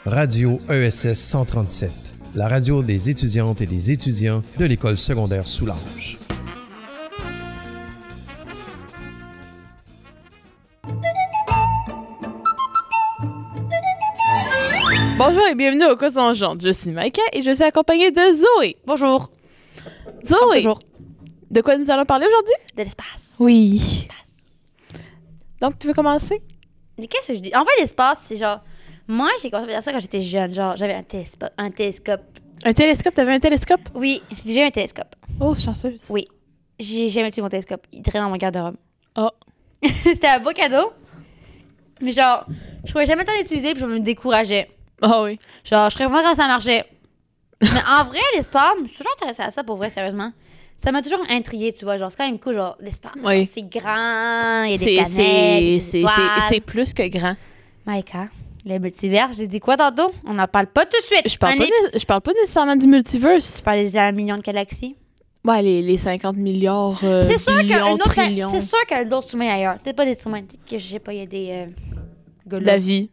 Radio ESS 137, la radio des étudiantes et des étudiants de l'école secondaire Soulages. Bonjour et bienvenue au Cause Enjante. Je suis Maïka et je suis accompagnée de Zoé. Bonjour. Zoé, Bonjour. De quoi nous allons parler aujourd'hui? De l'espace. Oui. Donc, tu veux commencer? Mais qu'est-ce que je dis? En fait, l'espace, c'est genre... Moi, j'ai commencé à faire ça quand j'étais jeune. Genre, j'avais un télescope. Un télescope? T'avais un télescope? Oui, j'ai déjà eu un télescope. Oh, chanceuse. Oui. J'ai jamais utilisé mon télescope. Il traîne dans mon garde-robe. Oh. C'était un beau cadeau. Mais genre, je pouvais jamais le temps d'utiliser puis je me décourageais. Oh oui. Genre, je serais pas quand ça marchait. Mais en vrai, l'espace, je me suis toujours intéressée à ça pour vrai, sérieusement. Ça m'a toujours intriguée, tu vois. Genre, c'est quand même cool, genre, l'espace. Oui. C'est grand, il y a des planètes, des étoiles. C'est plus que grand. Maïka, le multivers, j'ai dit quoi tantôt? On n'en parle pas tout de suite. Je parle pas nécessairement du multiverse. Tu parles des millions de galaxies. Ouais, les 50 milliards, C'est sûr billions, trillions. C'est sûr qu'il y a d'autres humains ailleurs. Peut-être pas des humains, peut-être que je sais pas, il y a des golems. La vie.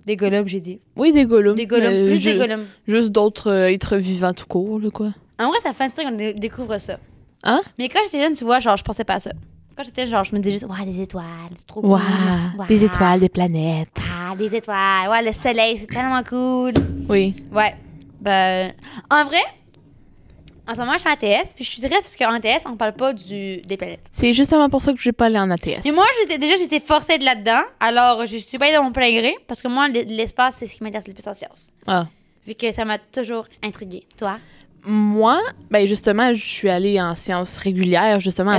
Des golems, j'ai dit. Oui, des golems. Des golems, juste des golems. Juste d'autres êtres vivants tout court, là, quoi. En vrai, ça fait un temps qu'on découvre ça. Hein? Mais quand j'étais jeune, tu vois, genre, je pensais pas à ça. Quand j'étais jeune, genre, je me disais juste, ouais, des étoiles, c'est trop cool. Wow, des étoiles, des planètes. Ah, des étoiles, ouais, le soleil, c'est tellement cool. Oui. Ouais. Ben, en vrai, en ce moment, je suis en ATS, puis je suis triste parce qu'en ATS, on parle pas des planètes. C'est justement pour ça que je vais pas aller en ATS. Mais moi, j'étais forcée de là-dedans, alors je suis pas allée de mon plein gré, parce que moi, l'espace, c'est ce qui m'intéresse le plus en sciences. Ah. Vu que ça m'a toujours intriguée. Toi? Moi, ben justement, je suis allée en sciences régulières, justement,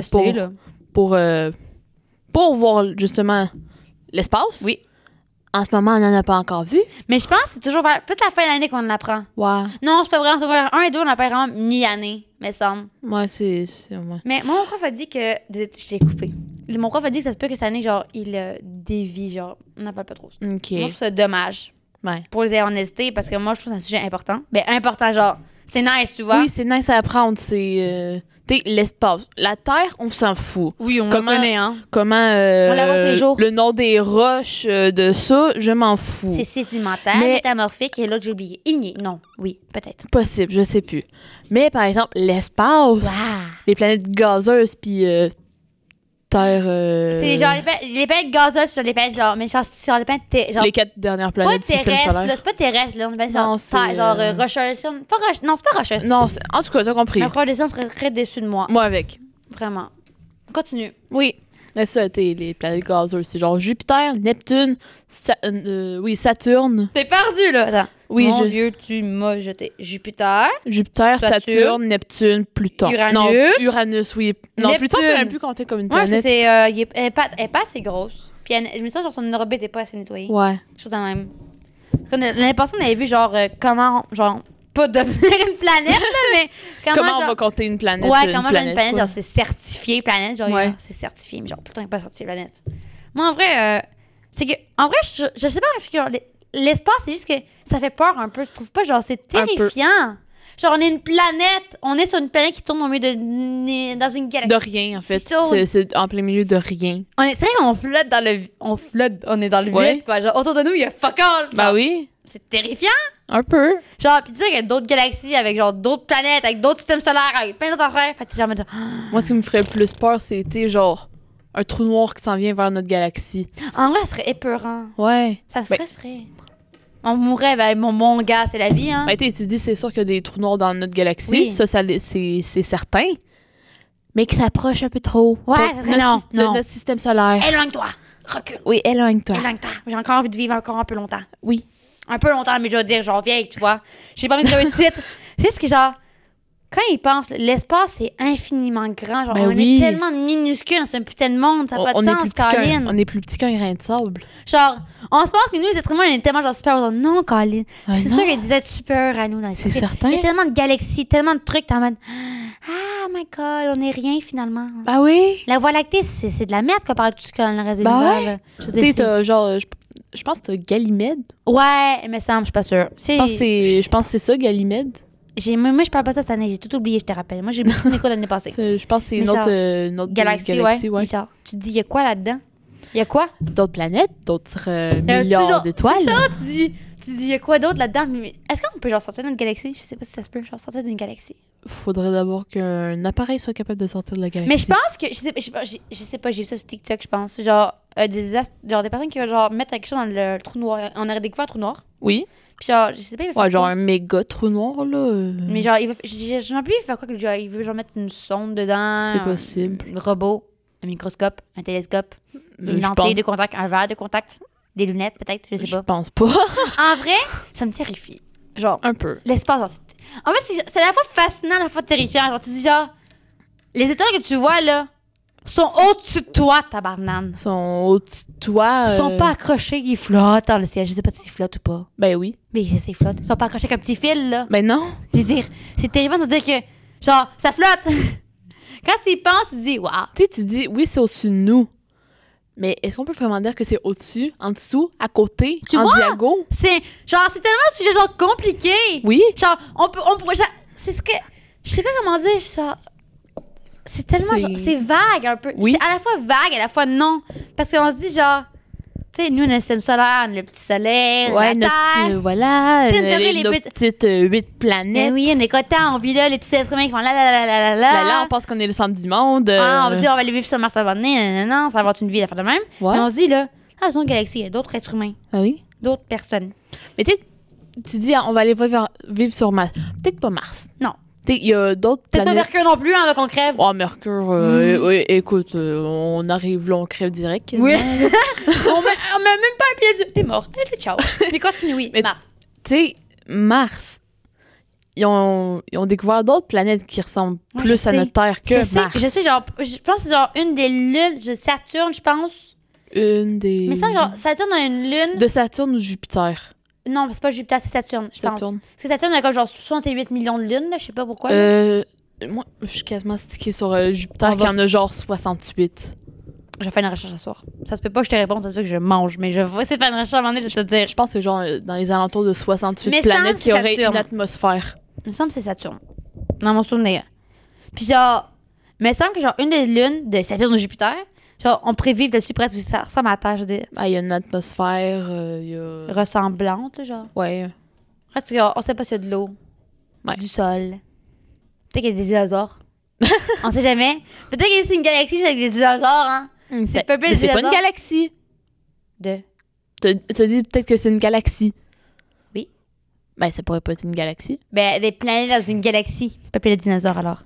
pour voir, justement, l'espace. Oui. En ce moment, on n'en a pas encore vu. Mais je pense que c'est toujours vers plus la fin de l'année qu'on en apprend. Ouais. Non, c'est pas vrai. En secondaire 1 et 2, on apprend vraiment mi-année, me semble. Ouais, c'est ouais. Mais mon prof a dit que... Je t'ai coupé. Mon prof a dit que ça se peut que cette année, genre, il dévie, genre, on n'en parle pas trop. OK. Moi, je trouve ça dommage. Ouais. Pour les avoir hésité, parce que moi, je trouve que c'est un sujet important. Ben, important, genre, c'est nice, tu vois. Oui, c'est nice à apprendre. C'est, l'espace. La Terre, on s'en fout. Oui, on Comment- le connaît, hein. Comment On la voit tous les jours. le nom des roches de ça, je m'en fous. C'est sédimentaire, Mais- métamorphique, et l'autre, j'ai oublié. Igné, non, oui, peut-être. Possible, je sais plus. Mais par exemple, l'espace, Wow. les planètes gazeuses, puis Terre. C'est genre les planètes gazeuses sur les planètes, genre, mais genre, sur les planètes, genre, les 4 dernières pas planètes du système terrestres, solaire. là, c'est pas terrestre, là, on appelle Non, ça, c'est, genre, rocheuse, pas rocheuse, non, c'est pas rocheuse. Non, en tout cas, t'as compris. Un prof de sciences serait très déçu de moi, Moi avec. vraiment. Continue. Oui. Mais ça, les planètes gazeuses, c'est genre Jupiter, Neptune, Saturne. T'es perdu, là, attends. Oui, Mon vieux, tu m'as jeté. Jupiter, Jupiter, Saturne, Neptune, Pluton. Uranus. Non, Uranus, oui. Non, Neptune. Pluton, c'est même plus compté comme une ouais, planète. elle est pas assez grosse. Puis je me sens genre son orbite est pas assez nettoyée. Ouais. Chose de même. L'année passée, on avait vu genre comment, genre, pas devenir une planète, là, mais Comment on genre, va compter une planète? ouais, comment genre une planète, quoi. genre c'est certifié planète, genre Ouais. c'est certifié, mais genre Pluton n'est pas certifié planète. Moi en vrai, c'est que en vrai je sais pas, genre, l'espace c'est juste que ça fait peur un peu, tu trouves pas, genre c'est terrifiant. Genre on est une planète, on est sur une planète qui tourne au milieu dans une galaxie. De rien, en fait. C'est en plein milieu de rien. C'est vrai qu'on flotte dans le on est dans le Ouais. vide quoi, genre autour de nous il y a fuck all. Bah genre. oui, C'est terrifiant. un peu. Genre, pis tu sais qu'il y a d'autres galaxies avec genre d'autres planètes, avec d'autres systèmes solaires, avec plein d'autres affaires. Fait que t'es genre, Moi, ce qui me ferait le plus peur, c'était genre un trou noir qui s'en vient vers notre galaxie. en vrai, ça serait épeurant. Ouais. Ça me stresserait. On mourrait, ben mon gars, c'est la vie, hein. Ben, tu dis, c'est sûr qu'il y a des trous noirs dans notre galaxie. Oui. Ça c'est certain. Mais qui s'approche un peu trop. Ouais, de non. notre système solaire. Éloigne-toi. Recule. Oui, éloigne-toi. Éloigne-toi. J'ai encore envie de vivre encore un peu longtemps. Oui. Un peu longtemps, mais je veux dire, genre, vieille, tu vois. J'ai pas envie de crever tout de suite. C'est ce que, genre, quand ils pensent, l'espace, c'est infiniment grand. Genre, Ben on oui. est tellement minuscule dans ce putain de monde. Ça n'a pas de On est sens, plus petit qu'un- Colin. on est plus petit qu'un grain de sable. Genre, on se pense que nous, les êtres humains, on est tellement genre super. Genre, non, Colin. Ah, C'est non. sûr qu'il y a des êtres supérieurs à nous dans C'est l'espace. certain. Il y a tellement de galaxies, tellement de trucs. T'es en mode, ah, my God, on n'est rien finalement. Bah oui. La Voie lactée, c'est de la merde comparé à tout ce qu'on a le reste de Ben l'univers. ouais. là. Je veux Tu sais, dire, t'as genre, je pense que t'as Ganymède. ouais, mais ça, je suis pas sûre. Je pense que c'est ça, Ganymède. Moi, je parle pas de ça cette année. J'ai tout oublié, je te rappelle. Moi, j'ai beaucoup d'école l'année passée. Je pense que c'est Mais une genre, autre Galaxie, ouais. Mais genre, tu te dis, il y a quoi là-dedans? Il y a quoi? D'autres planètes, d'autres Y a-tu milliards d'étoiles. C'est ça, tu dis. Tu dis, il y a quoi d'autre là-dedans? Mais est-ce qu'on peut genre sortir d'une galaxie? Je sais pas si ça se peut, genre sortir d'une galaxie. Faudrait d'abord qu'un appareil soit capable de sortir de la galaxie. Mais je pense que, je sais pas, j'ai vu ça sur TikTok, je pense. Genre, des personnes qui vont genre mettre quelque chose dans le trou noir. On aurait découvert un trou noir. Oui. Puis genre, je sais pas, il va faire ouais, genre quoi? un méga trou noir, là. Mais genre, j'en plus, il fait quoi que genre, il veut genre mettre une sonde dedans. C'est possible. Un robot, un microscope, un télescope, une je lentille pense- de contact, un verre de contact, des lunettes peut-être, je sais Je pas. pense pas. En vrai, ça me terrifie. Genre, Un peu. l'espace, genre, en fait, c'est à la fois fascinant, à la fois terrifiant. Genre, tu dis genre, les étoiles que tu vois là sont au-dessus de toi, tabarnane. Ils sont au-dessus de toi. Ils sont pas accrochés, ils flottent dans le ciel. Je sais pas s'ils flottent ou pas. Ben oui. Mais ils flottent. Ils sont pas accrochés avec un petit fil, là. Ben non. Je veux dire, c'est terrifiant de dire que, genre, ça flotte. Quand tu y penses, tu te dis, waouh. Tu sais, tu dis, oui, c'est au-dessus de nous. Mais est-ce qu'on peut vraiment dire que c'est au-dessus, en dessous, à côté, Tu en vois? diago? C'est, genre, c'est tellement un sujet, genre, compliqué. Oui. Genre, on pourrait, c'est ce que, je sais pas comment dire, ça. C'est tellement, genre, c'est vague un peu. Oui. C'est à la fois vague, à la fois non. Parce qu'on se dit, genre, tu sais, nous, on a le système solaire, on a le petit soleil, Ouais, la Terre. voilà, Tu sais, une théorie, nos les petites 8 planètes. Mais oui, on est content, on vit là, les petits êtres humains qui font là. Là, on pense qu'on est le centre du monde. Ah, on va dire, on va aller vivre sur Mars avant de venir, non, ça va avoir une vie, la faire de même. Ouais. Mais on se dit, là, dans une galaxie, il y a d'autres êtres humains, Ah oui. d'autres personnes. Mais tu dis, on va aller vivre sur Mars. Peut-être pas Mars. Non. Il y a d'autres Peut-être pas planètes. Mercure non plus, hein, avant qu'on crève. Oh, Mercure, oui, écoute, on arrive là, on crève direct. Oui. quasiment, là. on met même pas un pied dessus. T'es mort. Allez, c'est ciao. Mais continue, oui. Mais- Mars. Tu sais, Mars, ils ont découvert d'autres planètes qui ressemblent Ouais, plus je à sais. notre Terre que Mars. Je sais, genre, je pense que c'est genre une des lunes de Saturne, je pense. Une des... Mais ça, genre, Saturne a une lune. De Saturne ou Jupiter? Non, c'est pas Jupiter, c'est Saturne, je pense. Saturne. Parce que Saturne a comme genre 68 millions de lunes, là, je sais pas pourquoi. Moi, je suis quasiment stickée sur Jupiter, On qui va- en a genre 68. Je vais faire une recherche ce soir. Ça se peut pas que je te réponde, ça se peut que je mange, mais je vais essayer de faire une recherche à un moment donné, je vais te dire. Je pense que genre dans les alentours de 68 Mais planètes semble qui c'est auraient Saturne. une atmosphère. Il me semble que c'est Saturne. Dans mon souvenir. Puis genre, il me semble que genre une des lunes de Saturne ou Jupiter, genre, on pourrait vivre dessus presque, ça ressemble à la Terre, je veux dire, Ah, il y a une atmosphère, il y a... ressemblante, là, genre. Ouais. Presque, genre, on sait pas s'il y a de l'eau, Ouais. du sol. Peut-être qu'il y a des dinosaures. On sait jamais. Peut-être que c'est une galaxie avec des dinosaures, hein. C'est peuplé Mais de c'est pas une dinosaures. galaxie. De. Tu as dit peut-être que c'est une galaxie. Oui. Ben, ça pourrait pas être une galaxie. Ben, des planètes dans une galaxie peuplée de dinosaures, alors.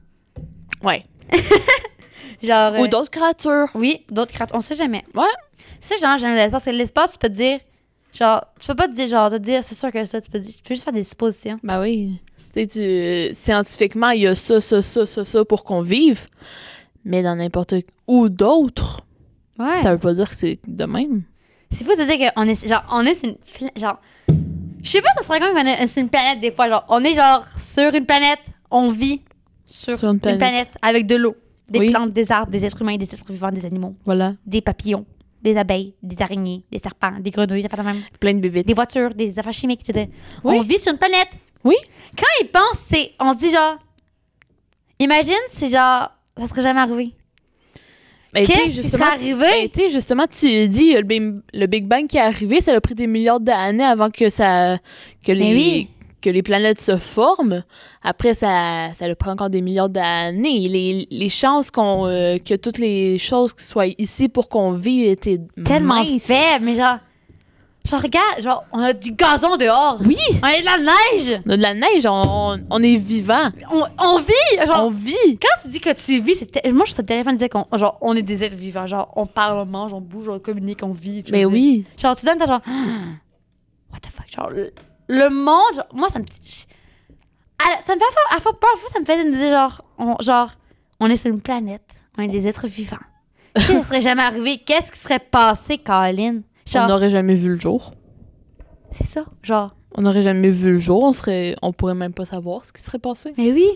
Ouais. Genre. Ou d'autres créatures. Oui, d'autres créatures. On sait jamais. Ouais. C'est genre, j'aime l'espace. Parce que l'espace, tu peux te dire. Genre, tu peux pas te dire, genre, te dire, c'est sûr que ça, tu peux juste faire des suppositions. Ben oui. Tu sais, scientifiquement, il y a ça pour qu'on vive. Mais dans n'importe où d'autre, Ouais. ça veut pas dire que c'est de même. C'est fou de se dire qu'on est. Genre, on est sur une. Genre. Je sais pas, ça serait quand qu'on est sur une planète des fois. Genre, on est genre sur une planète, on vit sur une planète avec de l'eau, des Oui. plantes, des arbres, des êtres humains, des êtres vivants, des animaux, Voilà. des papillons, des abeilles, des araignées, des serpents, des grenouilles, des affaires de même, Plein de bébés. des voitures, des affaires chimiques. Je veux dire. Oui. On vit sur une planète. Oui. Quand ils pensent, on se dit genre. Imagine si genre. Ça serait jamais arrivé. Qu'est-ce qui serait arrivé? Tu sais, justement, tu dis, le Big Bang qui est arrivé, ça a pris des milliards d'années avant que les planètes se forment. Après, ça a pris encore des milliards d'années. Les chances que toutes les choses qui soient ici pour qu'on vive étaient Tellement minces. faible, mais genre. Genre, regarde, genre, on a du gazon dehors. Oui! On a de la neige. On a de la neige, on est vivant. On vit. Genre, On vit. quand tu dis que tu vis, moi, je trouve ça terrifiant de dire qu'on est des êtres vivants. Genre, on parle, on mange, on bouge, on communique, on vit. tu Mais vois, oui. genre, tu donnes ta genre. What the fuck? Genre, le monde, genre, moi, ça me. Ça me fait à fois peur. Fois, ça me fait me dire, genre, on est sur une planète. On est des êtres vivants. Qu'est-ce qui serait jamais arrivé? Qu'est-ce qui serait passé, Caroline? On Genre, n'aurait jamais vu le jour. c'est ça. Genre, On n'aurait jamais vu le jour. On pourrait même pas savoir ce qui serait passé. mais oui.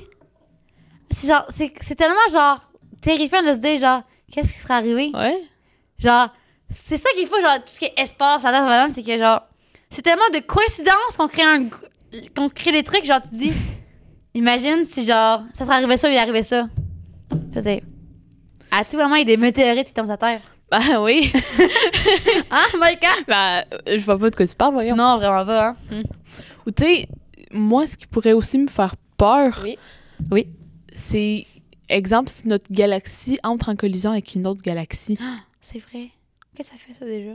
C'est genre, c'est tellement, genre, terrifiant de se dire, genre, qu'est-ce qui serait arrivé? Ouais. Genre, c'est ça qu'il faut, genre, tout ce qui est espace, ça madame, c'est que, genre, c'est tellement de coïncidences qu'on crée des trucs, genre, tu te dis, imagine si, genre, ça serait arrivé ça ou il arrivait ça. Je veux dire, à tout moment, il y a des météorites qui tombent sur la Terre. Ben oui. Hein, Monica? Ben, je vois pas de quoi tu parles, voyons. Non, vraiment pas, hein. Ou tu sais, moi, ce qui pourrait aussi me faire peur, Oui. c'est, exemple, si notre galaxie entre en collision avec une autre galaxie. C'est vrai. Qu'est-ce que ça fait, ça, déjà?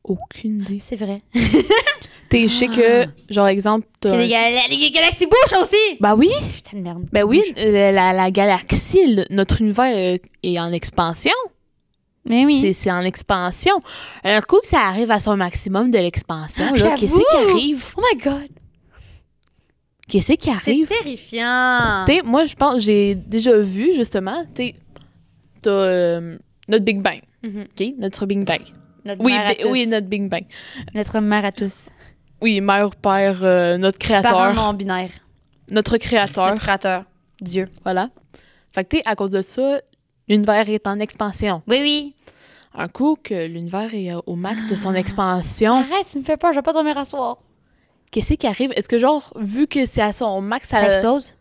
Aucune idée. C'est vrai. Je sais que, genre, exemple, t'as Les galaxies bougent aussi! Ben oui, Putain de merde. ben oui, la galaxie, notre univers est en expansion. Mais oui. C'est en expansion. Un coup que ça arrive à son maximum de l'expansion, là, J'avoue! qu'est-ce qui arrive? Oh my God! Qu'est-ce qui C'est arrive? terrifiant! T'sais, moi, je pense, j'ai déjà vu, justement, t'as notre Big Bang, Mhm. OK? Notre Big Bang. Notre Oui, mère à tous. oui, notre Big Bang. Notre mère à tous. Oui, mère, père, notre Parents créateur. non binaires. Notre créateur, Notre créateur. Dieu. voilà. Fait que, à cause de ça, l'univers est en expansion. Oui, oui. Un coup que l'univers est au max de son expansion, Arrête, tu me fais peur, je vais pas dormir à soir. qu'est-ce qui arrive? Est-ce que, genre, vu que c'est à son max, Ça explose?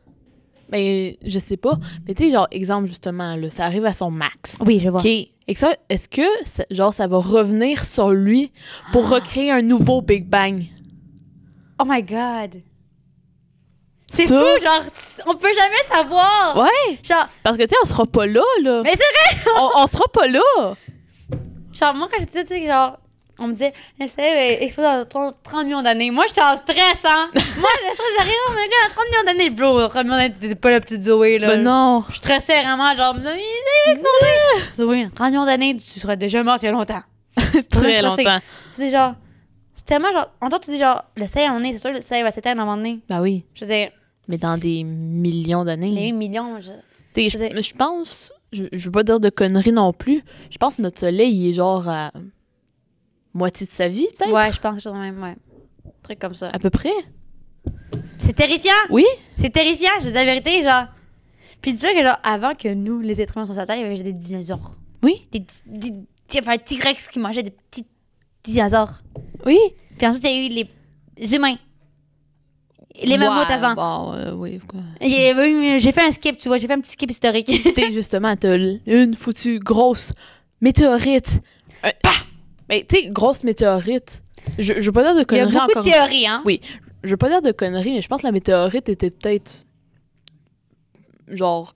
Ben, je sais pas. Mais tu sais, genre, exemple, justement, là, ça arrive à son max. Oui, je vois. OK. Et que ça, est-ce que, genre, ça va revenir sur lui pour recréer un nouveau Big Bang? Oh my God. C'est Ça? fou, genre, on peut jamais savoir. Ouais! Genre, Parce que, tu sais, on sera pas là, là. mais c'est vrai! On sera pas là! Genre, moi, quand j'étais, tu sais, genre, on me disait, le soleil va exploser dans 30 millions d'années. Moi, j'étais en stress, hein. Moi, le stress, j'arrive, oh my God, 30 millions d'années, bro. 30 millions d'années, t'étais pas la petite Zoé, là. Ben non! Je stressais vraiment, genre, il va exploser. Zoé, 30 millions d'années, tu serais déjà morte il y a longtemps. Très Là, longtemps. C'est genre, c'est tellement genre, en toi, tu dis genre, le soleil, à un moment donné, c'est sûr que le soleil va s'éteindre à un moment donné. Ben oui. Je veux dire, Mais dans des millions les d'années. 8 millions, Tu sais, je pense, je veux pas dire de conneries non plus, je pense que notre soleil, il est genre à moitié de sa vie, peut-être? Ouais, je pense que c'est même, ouais. Un truc comme ça. À peu près? C'est terrifiant! Oui? C'est terrifiant, je dis la vérité, genre. Puis dis-toi que, genre, avant que nous, les êtres humains, sur cette terre, il y avait des dinosaures. Oui? Un T-Rex qui mangeait des petits dinosaures. Oui? Puis ensuite, il y a eu les humains. Les mammouths Ouais, avant. Bon, oui, quoi. J'ai fait un skip, tu vois, j'ai fait un petit skip historique. T'es justement, t'as une foutue grosse météorite. Mais tu sais, grosse météorite. Je veux pas dire de Il y a conneries beaucoup encore. de théories, hein? Oui. Je veux pas dire de conneries, mais je pense que la météorite était peut-être genre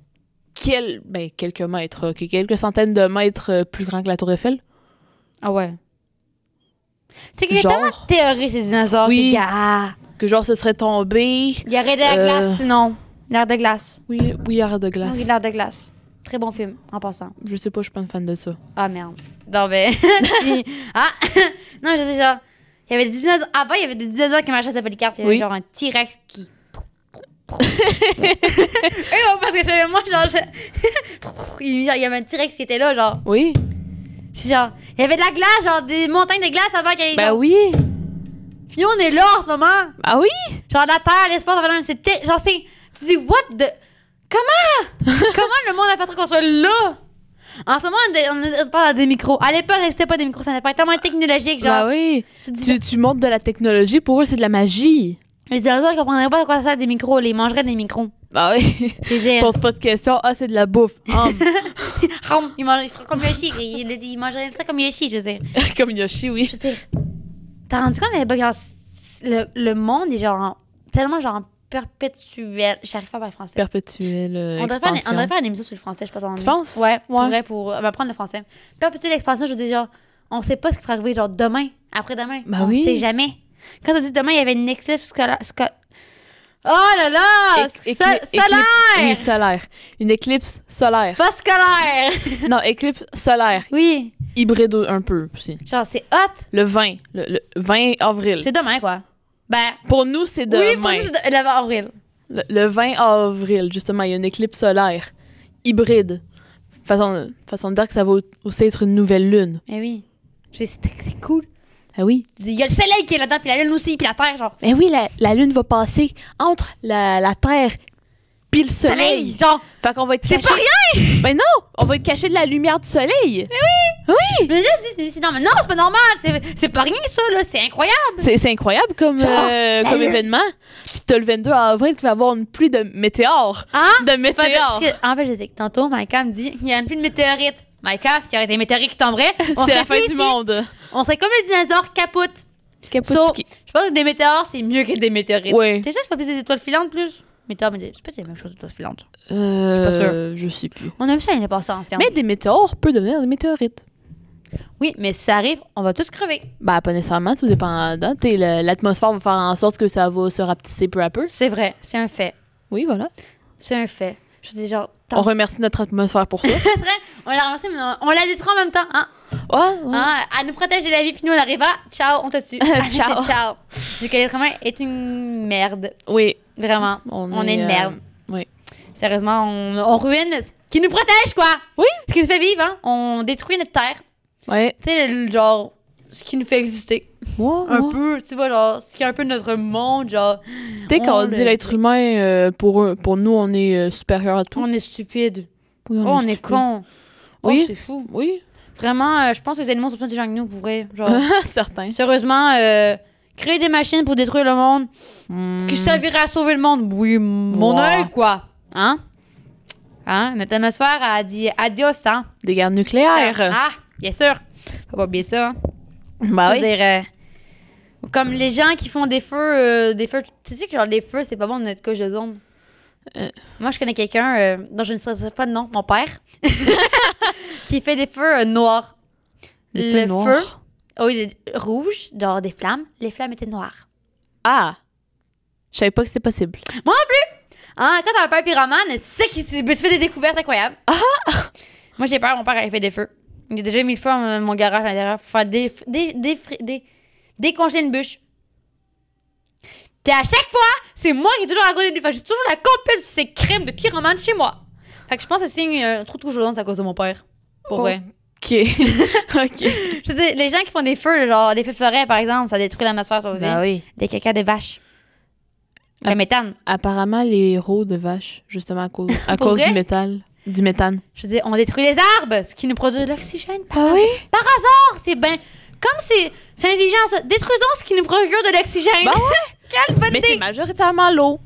quelques mètres, ok, quelques centaines de mètres plus grand que la Tour Eiffel. Ah ouais. C'est qu'il y a Genre. tellement de théories, ces dinosaures. Oui. Les gars. Que genre ce serait tombé. Il y aurait de la glace, sinon. L'air de glace. Oui, arrête de glace. Oui, l'air de glace. Très bon film, en passant. Je sais pas, je suis pas une fan de ça. Ah, merde. Non, ben... ah! Non, je sais, genre... Il y avait des dinosaures... Avant, il y avait des dinosaures qui marchaient à Polycarpe. Il y avait Oui. genre un T-Rex qui... parce que moi, genre... il y avait un T-Rex qui était là, genre... Oui? C'est genre... Il y avait de la glace, genre des montagnes de glace avant qu'il y ait... Ben genre... oui! Puis on est là, en ce moment! Ah oui? Genre la Terre, l'espace, c'était... Genre, c'est... Tu dis, what the... Comment le monde a fait qu'on soit là? En ce moment, on parle des micros. À l'époque, c'était pas des micros, ça n'était pas tellement technologique, genre... Ben oui! Tu dis, Tu montres de la technologie, pour eux, c'est de la magie. les dinosaures, ils comprendraient pas à quoi ça sert des micros. Ils mangeraient des micros. Ben oui! C'est-à-dire... Pose pas de questions. Ah, c'est de la bouffe. Ils feraient comme Yoshi. Ils mangeraient ça comme Yoshi, je veux dire. Comme Yoshi, oui. Je veux dire... T'as rendu compte à l'époque, genre... Le monde est genre... Tellement genre... perpétuel. J'arrive pas à parler français. Perpétuelle On devrait faire une émission sur le français, je pense. Tu penses? Ouais, Ouais. pour apprendre le français. Perpétuelle expansion, je veux dire, genre, on sait pas ce qui pourrait arriver, genre, demain, après-demain. Ben on oui. sait jamais. Quand on dit demain, il y avait une éclipse oh là là! Solaire! Oui, solaire. Une éclipse solaire. Pas scolaire! Non, éclipse solaire. Oui. Hybride un peu aussi. Genre, c'est hot. Le 20. Le 20 avril. C'est demain, quoi. Ben, Pour nous, c'est demain. oui, pour nous, c'est le 20 avril. Le 20 avril, justement, il y a une éclipse solaire. Hybride. Façon de dire que ça va aussi être une nouvelle lune. Eh oui. C'est cool. Ah oui. Il y a le soleil qui est là-dedans, puis la lune aussi, puis la terre, genre. Mais oui, la lune va passer entre la Terre puis le soleil. Genre. Fait qu'on va être C'est caché. pas rien! Ben non! On va être caché de la lumière du soleil. Mais je dis, c'est non, mais non, c'est pas normal. C'est pas rien, ça, là. C'est incroyable. C'est incroyable comme, Genre, comme événement. Puis t'as le 22 avril qui va avoir une pluie de météores. Hein? De météores. En fait, j'ai dit, tantôt, ma cam dit, il y a une pluie de météorites. Maïka, s'il y aurait des météorites qui tomberaient, C'est la fin du monde. On serait comme les dinosaures capoutes. Kaputski. Je pense que des météores, c'est mieux que des météorites. Oui. T'es sûr que c'est pas plus des étoiles filantes plus? Météores, mais c'est pas la même chose, des étoiles filantes. Je suis pas sûre. Je sais plus. On a vu ça l'année passée en sciences. Mais des météores peuvent devenir des météorites. Oui, mais si ça arrive, on va tous crever. Bah, pas nécessairement, tout dépendant. L'atmosphère va faire en sorte que ça va se rapetisser peu à peu. C'est vrai, c'est un fait. Oui, voilà. C'est un fait. Je dis genre... On remercie notre atmosphère pour ça. C'est vrai, on l'a remercié, mais on la détruit en même temps. Hein? Ouais. Hein? Elle nous protège de la vie, puis nous, on arrive à... Ciao, on te tue. Allez, Ciao. ciao. Donc, l'être humain est une merde. Oui. Vraiment. On est une merde. Oui. Sérieusement, on ruine ce qui nous protège, quoi. Oui. Ce qui nous fait vivre, hein. On détruit notre terre. Ouais. Tu sais, genre, ce qui nous fait exister. Un peu, tu vois, genre, ce qui est un peu notre monde, genre... Tu sais, quand on dit l'être humain, pour nous, on est supérieur à tout. On est stupide. Oui, on est con. Oui. Oh, c'est fou. Oui. Vraiment, je pense que les animaux sont plus intelligents que nous, pour vrai. Genre, Certains. sérieusement, créer des machines pour détruire le monde, qui serviraient à sauver le monde. Oui, mon œil, quoi. Hein? Hein? Notre atmosphère a dit adios, hein? Des guerres nucléaires. Ah, bien sûr. Faut pas oublier ça. Hein? Bah oui. Dire, comme les gens qui font des feux, tu sais que genre les feux, c'est pas bon de notre couche de zone. Moi, je connais quelqu'un dont je ne sais pas le nom, mon père, qui fait des feux noirs. Des feux noirs. Feu, oui, rouge, genre des flammes. Les flammes étaient noires. Ah! Je savais pas que c'était possible. Moi non plus! Hein, quand t'as un père pyromane, tu sais que tu fais des découvertes incroyables. Moi, j'ai peur, mon père avait fait des feux. Il a déjà mis le feu dans mon garage à l'intérieur pour faire décongeler une bûche. Puis à chaque fois, c'est moi qui ai toujours raconté des fois. J'ai toujours la complète de ces crèmes de pyromane chez moi. Fait que je pense que c'est un trou de couche d'eau, c'est à cause de mon père. Pour vrai. OK. OK. Je veux dire, les gens qui font des feux, genre des feux de forêt, par exemple, ça détruit l'atmosphère, ça aussi. Ben oui. Des caca de vaches. Le méthane. Apparemment, les héros de vaches, justement, à cause vrai? du métal. Du méthane. Je veux dire, on détruit les arbres, ce qui nous produit de l'oxygène. Ah oui? Par hasard, c'est ben... Comme c'est intelligent, ça. Détruisons ce qui nous procure de l'oxygène. Ben ouais! Quelle bonne Mais idée! c'est majoritairement l'eau.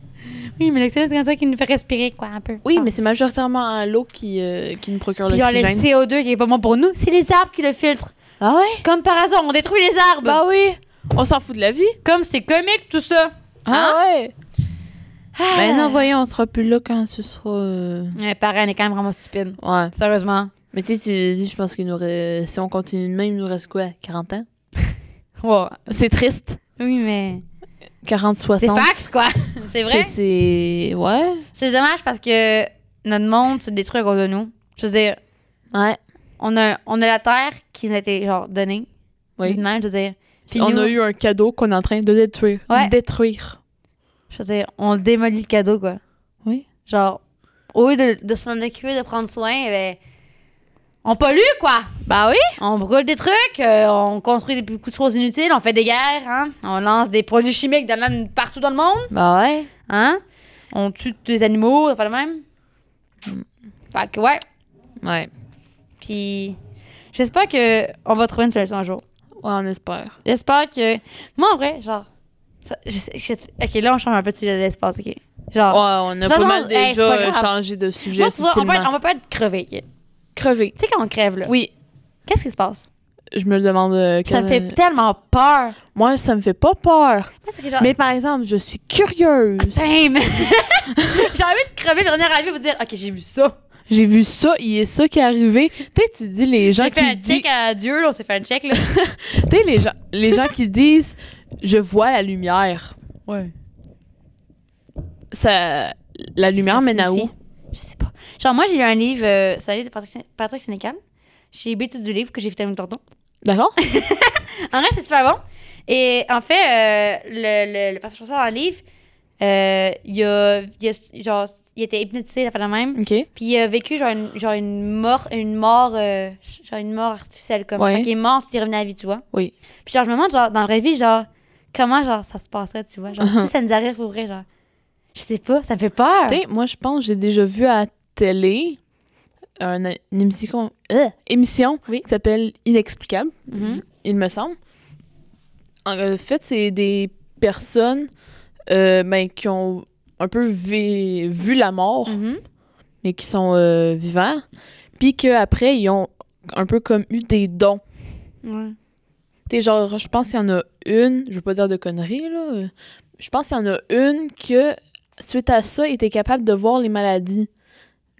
Oui, mais l'oxygène, c'est comme ça qui nous fait respirer, quoi, un peu. Oui, mais c'est majoritairement l'eau qui nous procure Puis genre, le l'oxygène. CO2 qui est pas bon pour nous, c'est les arbres qui le filtrent. Ah ouais? Comme par hasard, on détruit les arbres. Bah oui! On s'en fout de la vie. Comme c'est comique, tout ça. Ah ouais! Ah. Ben non, voyons, on sera plus là quand ce sera... Pareil, on est quand même vraiment stupide. Ouais. Sérieusement. Mais tu sais, tu dis, je pense qu'il nous reste... Si on continue de même, il nous reste quoi? 40 ans? Ouais. C'est triste. Oui, mais... 40, 60. C'est fax, quoi. C'est vrai. C'est... Ouais. C'est dommage parce que notre monde se détruit à cause de nous. Je veux dire, Ouais. on a la Terre qui nous a été, genre, donnée. Oui. Même, je veux dire. Puis On nous, a eu un cadeau qu'on est en train de détruire. Ouais. Détruire. Je veux dire, on démolit le cadeau, quoi. Oui. Genre, au lieu de s'en occuper, de prendre soin, ben, on pollue, quoi. Bah oui. On brûle des trucs, on construit beaucoup de choses inutiles, on fait des guerres, hein. On lance des produits chimiques partout dans le monde, Bah ouais. hein. On tue des animaux, ça fait le même. Fait que, ouais. Ouais. Puis, j'espère qu'on va trouver une solution un jour. Ouais, on espère. J'espère que... Moi, en vrai, genre... OK, là, on change un peu de sujet de l'espace, OK? Genre... Ouais, on a Ça, pas non, mal hey, c'est pas déjà grave. changé de sujet Moi, tu vois, subtilement. on va pas être crevé, OK? Crevé. Tu sais, quand on crève, là, Oui. qu'est-ce qui se passe? Je me le demande... Ça me fait tellement peur. Moi, ça me fait pas peur. Moi, c'est que genre... Mais par exemple, je suis curieuse. Same. J'ai envie de crever, de revenir à la vie et vous dire, OK, j'ai vu ça. J'ai vu ça, il y a ça qui est arrivé. Peut-être tu dis les gens J'ai fait un qui check à Dieu, là, on s'est fait un check, là. Tu sais les gens qui disent je vois la lumière. Ouais. Ça la lumière mène à où? Je sais pas. Genre, moi, j'ai lu un livre, c'est un livre de Patrick Sénécal. J'ai bêté du livre que j'ai vu tantôt. D'accord? En vrai, c'est super bon. Et en fait, le personnage dans le livre, il était hypnotisé, la fin de même. OK. Puis il a vécu une mort artificielle comme. Ouais. Fait qu'il est mort, il est revenu à la vie, tu vois. Oui. Puis genre, je me demande, genre, dans la vraie vie, genre, comment, genre, ça se passerait, tu vois. Genre, si ça nous arrive pour vrai, genre, je sais pas, ça me fait peur. Tu sais, moi, je pense que j'ai déjà vu à la télé une émission Oui. qui s'appelle Inexplicable, Mhm. il me semble. En fait, c'est des personnes qui ont un peu vu la mort, Mhm. mais qui sont vivants, puis qu'après, ils ont un peu comme eu des dons. Ouais. Tu sais, genre, je pense qu'il y en a une, je veux pas dire de conneries, là. Je pense qu'il y en a une que, suite à ça, était capable de voir les maladies.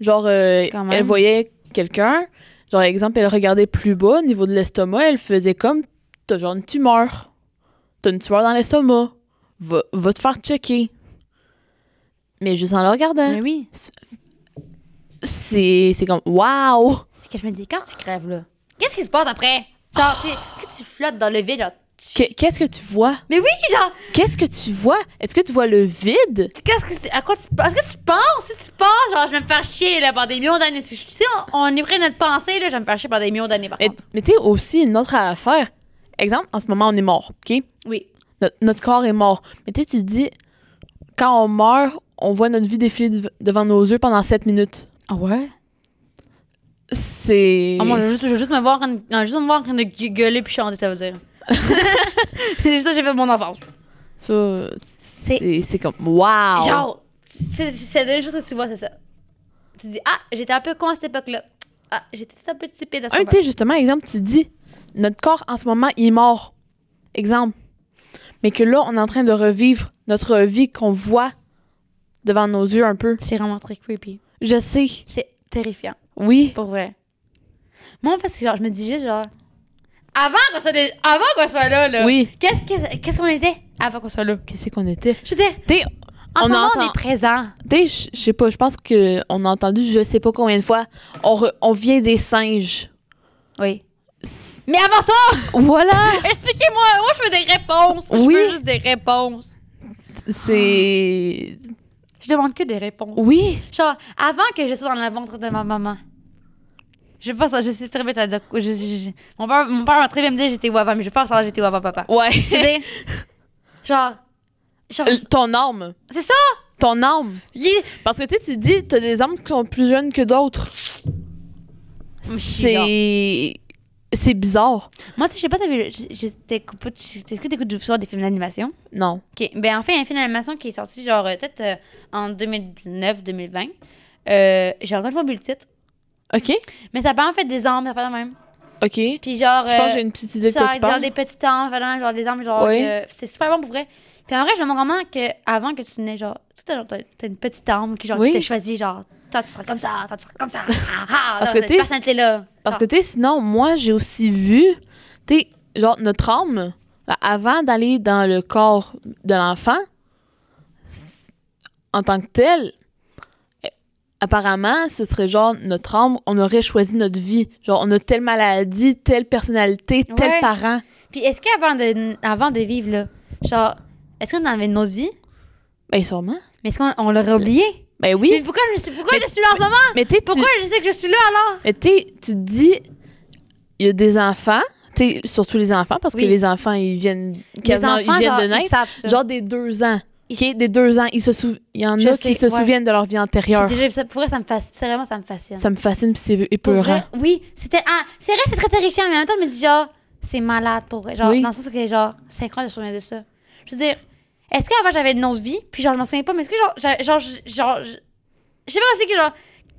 Genre, elle voyait quelqu'un, genre, exemple, elle regardait plus bas, au niveau de l'estomac, elle faisait comme, t'as genre une tumeur. T'as une tumeur dans l'estomac. Va te faire checker. Mais juste en le regardant. Mais oui. C'est comme, wow! C'est que je me dis, quand tu crèves, là, qu'est-ce qui se passe après? Genre, que tu flottes dans le vide, genre... Qu'est-ce que tu vois? Mais oui, genre... Qu'est-ce que tu vois? Est-ce que tu vois le vide? À quoi tu penses? Est-ce que tu penses? Si tu penses, genre, je vais me faire chier, là, par des millions d'années. Si on est près de notre pensée, là, je vais me faire chier par des millions d'années, par contre. Mais tu sais, aussi, une autre affaire. Exemple, en ce moment, on est mort, OK? Oui. Notre corps est mort. Mais tu sais, tu dis, quand on meurt, on voit notre vie défiler devant nos yeux pendant 7 minutes. Ah ouais? C'est... Ah, moi, je veux juste me voir en train de gueuler puis chanter, ça veut dire. C'est juste ça que j'ai fait de mon enfance. Ça, c'est comme, wow! Genre, c'est la dernière chose que tu vois, c'est ça. Tu dis, ah, j'étais un peu con à cette époque-là. Ah, j'étais un peu stupide à ce moment-là. Tu sais, justement, exemple, tu dis, notre corps, en ce moment, il est mort. Exemple. Mais que là, on est en train de revivre notre vie qu'on voit devant nos yeux un peu. C'est vraiment très creepy. Je sais. C'est terrifiant. Oui. Pour vrai. Moi, en fait, genre, je me dis juste, genre, avant qu'on soit là, oui. Qu'est-ce qu'on était avant qu'on soit là? Qu'est-ce qu'on était? Je veux dire, en ce moment, on est présent. Tu sais, je sais pas, je pense qu'on a entendu, je sais pas combien de fois, on vient des singes. Oui. Mais avant ça! Voilà! Expliquez-moi! Moi, je veux des réponses. Oui. Je veux juste des réponses. C'est... Je demande que des réponses. Oui! Genre, avant que je sois dans le ventre de ma maman. Je sais pas ça, je sais très bien à dire. Mon père m'a très bien me dit j'étais où avant, mais je pense que j'étais où avant papa. Ouais. Genre. Ton âme. C'est ça! Ton âme. Parce que tu dis, t'as des âmes qui sont plus jeunes que d'autres. C'est bizarre. Moi, tu sais, je sais pas, t'as vu. T'écoutes des films d'animation? Non. Ok. Ben, en fait, il y a un film d'animation qui est sorti, genre, peut-être en 2019-2020. J'ai encore pas vu le titre. OK. Mais ça parle en fait des âmes, ça fait de même. OK. Puis genre. Je pense que j'ai une petite idée de quoi tu parles. Genre des petites âmes, genre des âmes, genre. Oui. C'était super bon pour vrai. Puis en vrai, je me demande vraiment qu'avant que tu nais, genre, tu sais, t'as une petite âme qui, genre, oui. qui t'a choisi, genre, toi, tu seras comme ça, toi, tu seras comme ça. Parce que cette personnalité-là. Parce que, tu sais, sinon, moi, j'ai aussi vu, tu sais, genre, notre âme, avant d'aller dans le corps de l'enfant, en tant que tel, apparemment, ce serait genre, notre âme, on aurait choisi notre vie. Genre, on a telle maladie, telle personnalité, tel parent. Puis est-ce qu'avant de vivre, là, genre, est-ce qu'on avait une autre vie? Ben, sûrement. Mais est-ce qu'on l'aurait oublié? Ben oui. Mais pourquoi je suis là en ce moment? Mais pourquoi je sais que je suis là alors? Mais tu te dis, il y a des enfants, surtout les enfants, parce que les enfants, ils viennent quasiment, ils viennent de naître. Genre des 2 ans. Des 2 ans. Il y en a qui se souviennent de leur vie antérieure. J'ai déjà vu ça. Pour vrai, ça me fascine. Ça me fascine, puis c'est épeurant. Oui, c'est vrai, c'est très terrifiant, mais en même temps, je me dis, genre, c'est malade pour vrai. Genre, dans le sens que, genre, c'est incroyable de se souvenir de ça. Je veux dire, est-ce qu'avant j'avais une autre vie, puis genre je m'en souviens pas, mais est-ce que genre je sais pas aussi que genre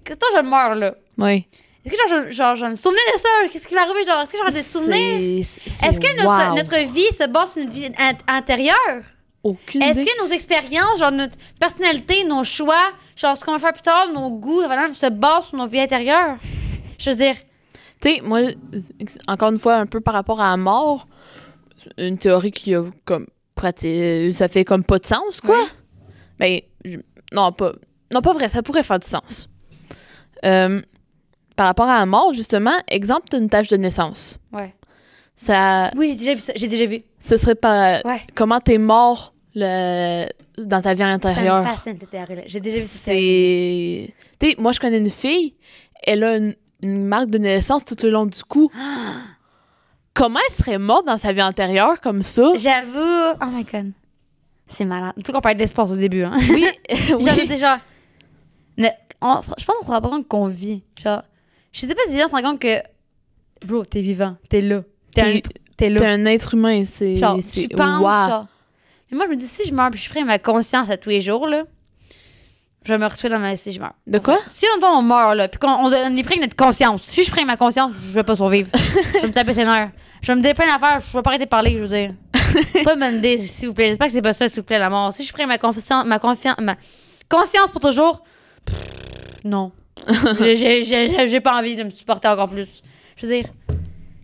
que toi je meurs là. Oui. Est-ce que genre je me souvenais de ça, qu'est-ce qui va arriver, genre est-ce que j'aurais des souvenirs? Est-ce que notre vie se base sur notre vie antérieure? Aucune idée. Est-ce que nos expériences, genre notre personnalité, nos choix, genre ce qu'on va faire plus tard, nos goûts, se basent sur nos vies intérieures? Je veux dire, tu sais, moi encore une fois un peu par rapport à la mort, une théorie qui a comme ça fait comme pas de sens, quoi. Ouais. Ben, non, pas vrai, ça pourrait faire du sens. Par rapport à la mort, justement, exemple, t'as une tâche de naissance. Ouais. Ça... Oui, j'ai déjà vu ça, j'ai déjà vu. Ce serait par comment t'es mort dans ta vie antérieure. Ça me fascine, cette théorie-là. J'ai déjà vu cette théorie. Tu sais, moi, je connais une fille, elle a une marque de naissance tout le long du cou. Comment elle serait morte dans sa vie antérieure comme ça? J'avoue. Oh my God. C'est malade. En tout cas, on parlait d'espace au début, hein? Oui. Genre, genre... je pense qu'on se rend pas compte qu'on vit. Genre, je sais pas si les gens se rendent compte que... Bro, t'es vivant. T'es là. T'es là. T'es un être humain. Genre, tu penses, genre. Mais moi, je me dis, si je meurs puis je ferais ma conscience à tous les jours, là, Je vais me retrouver dans ma... Si je meurs. De quoi? Si on meurt, là, puis qu'on est pris avec notre conscience. Si je prends ma conscience, je vais pas survivre. Je vais me taper ses nerfs. Je vais me dire plein d'affaires. Je vais pas arrêter de parler, je veux dire. Pas une bonne idée, s'il vous plaît. J'espère que c'est pas ça, s'il vous plaît, la mort. Si je prends ma conscience pour toujours... non. J'ai pas envie de me supporter encore plus. Je veux dire,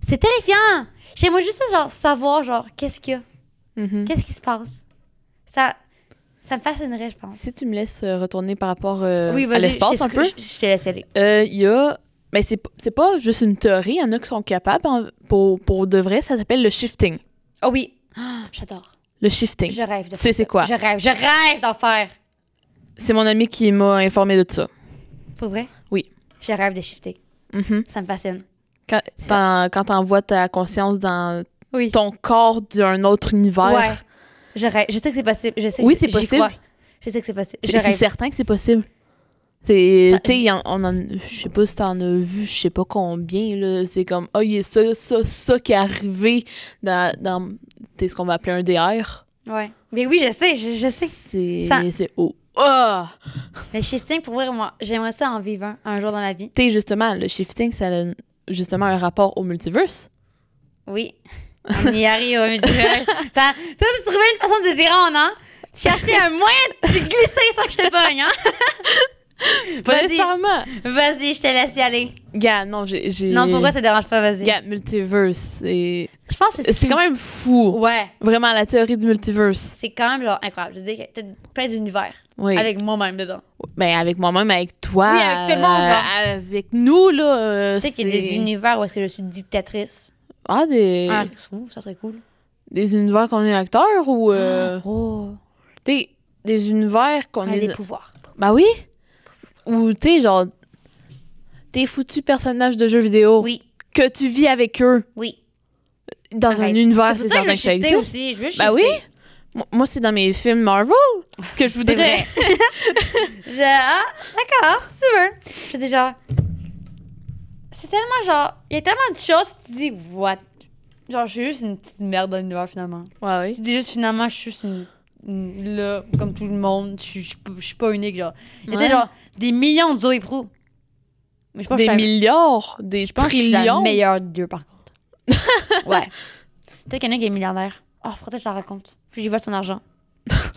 c'est terrifiant. J'aimerais juste genre savoir, genre, qu'est-ce qu'il y a? Qu'est-ce qui se passe? Ça me fascinerait, je pense. Si tu me laisses retourner par rapport à l'espace un peu. Je te laisse aller. Il y a... Mais c'est pas juste une théorie. Il y en a qui sont capables. Pour de vrai, ça s'appelle le shifting. Oh oui. Oh, j'adore. Le shifting. Je rêve de faire ça. C'est quoi? Je rêve d'en faire. C'est mon ami qui m'a informé de ça. Pour vrai? Oui. Je rêve de shifter. Ça me fascine. Quand t'envoies ta conscience dans ton corps d'un autre univers. Ouais. Je rêve. Je sais que c'est possible. Oui, c'est possible. Je sais que c'est possible. C'est certain que c'est possible. Je sais pas si t'en as vu, je sais pas combien, là. C'est comme, il y a ça qui est arrivé dans ce qu'on va appeler un DR. Ouais. Mais oui, je sais, je sais. C'est haut. Oh! Le shifting, pour vrai, moi, j'aimerais ça en vivre un jour dans ma vie. Justement, le shifting, ça a justement un rapport au multiverse. Oui. On y arrive au multiverse. Toi, tu trouvais une façon de dire non? Tu cherchais un moyen de glisser sans que je te pogne, hein? Pas nécessairement. Vas-y, je te laisse y aller. Gars, non, j'ai... Non, pourquoi ça te dérange pas? Vas-y. Gars, multiverse, c'est... Je pense que c'est quand même fou. Ouais. Vraiment, la théorie du multiverse. C'est quand même, genre, incroyable. Je veux dire, il y a peut-être plein d'univers. Oui. Avec moi-même dedans. Ben, avec moi-même, avec toi. Oui, avec tout le monde, là. Avec nous, là. Tu sais qu'il y a des univers où est-ce que je suis dictatrice. Ah, ça serait cool. Des univers qu'on est acteur ou... Des univers qu'on est... des pouvoirs. Ben oui. Ou, genre... Des foutus personnages de jeux vidéo. Oui. Que tu vis avec eux. Oui. Dans un univers, c'est certain que ça existe. Aussi. Je veux ben oui. Moi, c'est dans mes films Marvel que je voudrais. D'accord, si tu veux. Je dis genre... C'est tellement genre... Il y a tellement de choses que tu te dis, what? Genre, je suis juste une petite merde dans l'univers, finalement. Ouais, oui. Tu dis juste, finalement, je suis juste là, comme tout le monde. Je suis pas unique, genre. Il y a genre des millions de Zoé Pro. Mais je pense des milliards, des je pense trillions. Que je suis la meilleure d'eux, par contre. Ouais. Peut-être qu'il y en a qui est milliardaire. Oh, peut-être que je la raconte. Faut que j'y vole son argent.